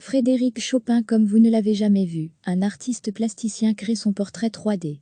Frédéric Chopin comme vous ne l'avez jamais vu, un artiste plasticien crée son portrait 3D.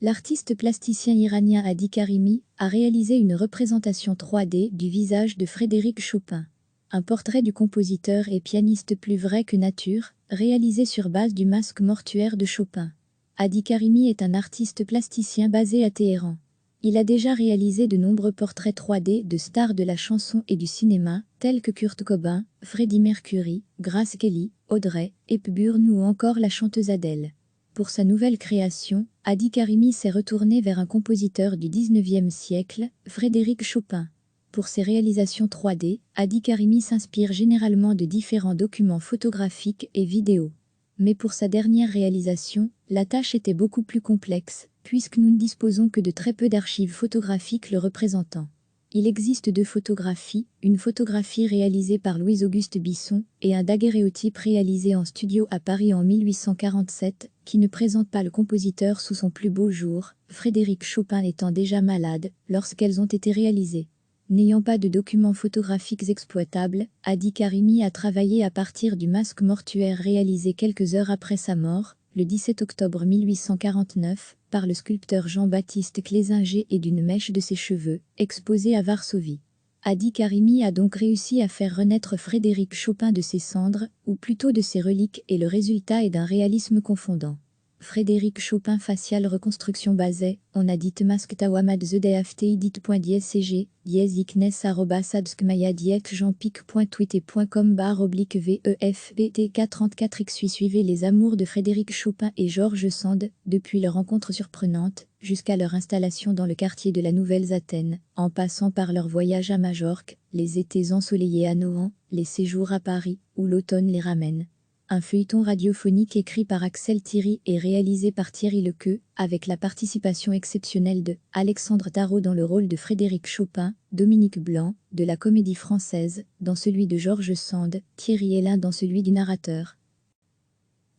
L'artiste plasticien iranien Hadi Karimi a réalisé une représentation 3D du visage de Frédéric Chopin. Un portrait du compositeur et pianiste plus vrai que nature, réalisé sur base du masque mortuaire de Chopin. Hadi Karimi est un artiste plasticien basé à Téhéran. Il a déjà réalisé de nombreux portraits 3D de stars de la chanson et du cinéma, tels que Kurt Cobain, Freddie Mercury, Grace Kelly, Audrey Hepburn ou encore la chanteuse Adele. Pour sa nouvelle création, Hadi Karimi s'est retourné vers un compositeur du 19e siècle, Frédéric Chopin. Pour ses réalisations 3D, Hadi Karimi s'inspire généralement de différents documents photographiques et vidéos. Mais pour sa dernière réalisation, la tâche était beaucoup plus complexe, puisque nous ne disposons que de très peu d'archives photographiques le représentant. Il existe deux photographies, une photographie réalisée par Louis-Auguste Bisson et un daguerréotype réalisé en studio à Paris en 1847, qui ne présentent pas le compositeur sous son plus beau jour, Frédéric Chopin étant déjà malade lorsqu'elles ont été réalisées. N'ayant pas de documents photographiques exploitables, Hadi Karimi a travaillé à partir du masque mortuaire réalisé quelques heures après sa mort, le 17 octobre 1849, par le sculpteur Jean-Baptiste Clésinger et d'une mèche de ses cheveux, exposée à Varsovie. Hadi Karimi a donc réussi à faire renaître Frédéric Chopin de ses cendres, ou plutôt de ses reliques, et le résultat est d'un réalisme confondant. Frédéric Chopin facial reconstruction basée, on a dit masque tawamad zedafti.cg, dieziknes@sadskmaya.tweeter.com/vefbt434x suivez les amours de Frédéric Chopin et Georges Sand, depuis leur rencontre surprenante, jusqu'à leur installation dans le quartier de la Nouvelle-Athènes, en passant par leur voyage à Majorque, les étés ensoleillés à Nohant, les séjours à Paris, où l'automne les ramène. Un feuilleton radiophonique écrit par Axel Thierry et réalisé par Thierry Lequeux, avec la participation exceptionnelle de Alexandre Tarot dans le rôle de Frédéric Chopin, Dominique Blanc, de la Comédie Française, dans celui de Georges Sand, Thierry Hellin dans celui du narrateur.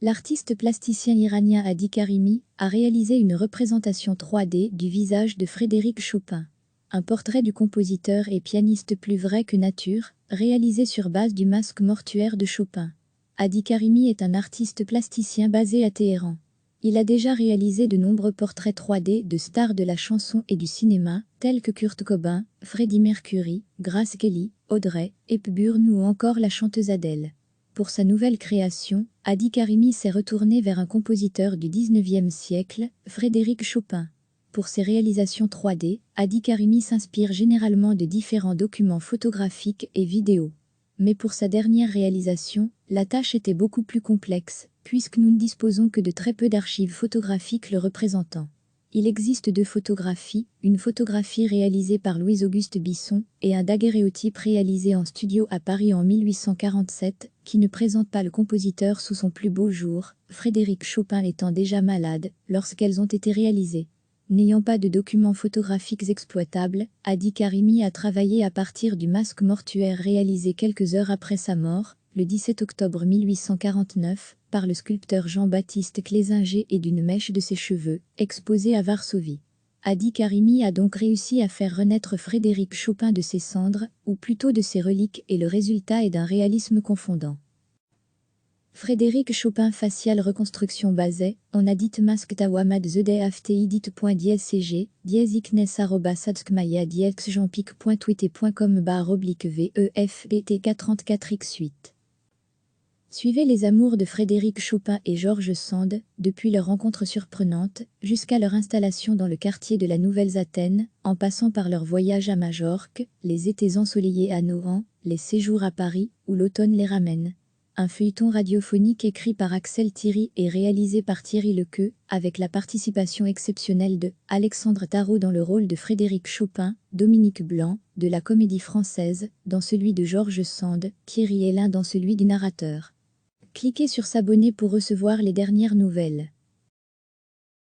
L'artiste plasticien iranien Hadi Karimi a réalisé une représentation 3D du visage de Frédéric Chopin. Un portrait du compositeur et pianiste plus vrai que nature, réalisé sur base du masque mortuaire de Chopin. Hadi Karimi est un artiste plasticien basé à Téhéran. Il a déjà réalisé de nombreux portraits 3D de stars de la chanson et du cinéma, tels que Kurt Cobain, Freddie Mercury, Grace Kelly, Audrey Hepburn ou encore la chanteuse Adele. Pour sa nouvelle création, Hadi Karimi s'est retourné vers un compositeur du 19e siècle, Frédéric Chopin. Pour ses réalisations 3D, Hadi Karimi s'inspire généralement de différents documents photographiques et vidéos. Mais pour sa dernière réalisation, la tâche était beaucoup plus complexe, puisque nous ne disposons que de très peu d'archives photographiques le représentant. Il existe deux photographies, une photographie réalisée par Louis-Auguste Bisson et un daguerréotype réalisé en studio à Paris en 1847, qui ne présentent pas le compositeur sous son plus beau jour, Frédéric Chopin étant déjà malade lorsqu'elles ont été réalisées. N'ayant pas de documents photographiques exploitables, Hadi Karimi a travaillé à partir du masque mortuaire réalisé quelques heures après sa mort, le 17 octobre 1849, par le sculpteur Jean-Baptiste Clésinger et d'une mèche de ses cheveux, exposée à Varsovie. Hadi Karimi a donc réussi à faire renaître Frédéric Chopin de ses cendres, ou plutôt de ses reliques, et le résultat est d'un réalisme confondant. Frédéric Chopin facial reconstruction basée, on a dit masque tawamad zedafti.cg, dieziknes@sadskmaya.tweeter.com/vefbt434x8. Suivez les amours de Frédéric Chopin et Georges Sand, depuis leur rencontre surprenante, jusqu'à leur installation dans le quartier de la Nouvelle-Athènes, en passant par leur voyage à Majorque, les étés ensoleillés à Nohant, les séjours à Paris, où l'automne les ramène. Un feuilleton radiophonique écrit par Axel Thierry et réalisé par Thierry Lequeux, avec la participation exceptionnelle de Alexandre Tarot dans le rôle de Frédéric Chopin, Dominique Blanc, de la Comédie Française, dans celui de Georges Sand, Thierry Hellin dans celui du narrateur. Cliquez sur s'abonner pour recevoir les dernières nouvelles.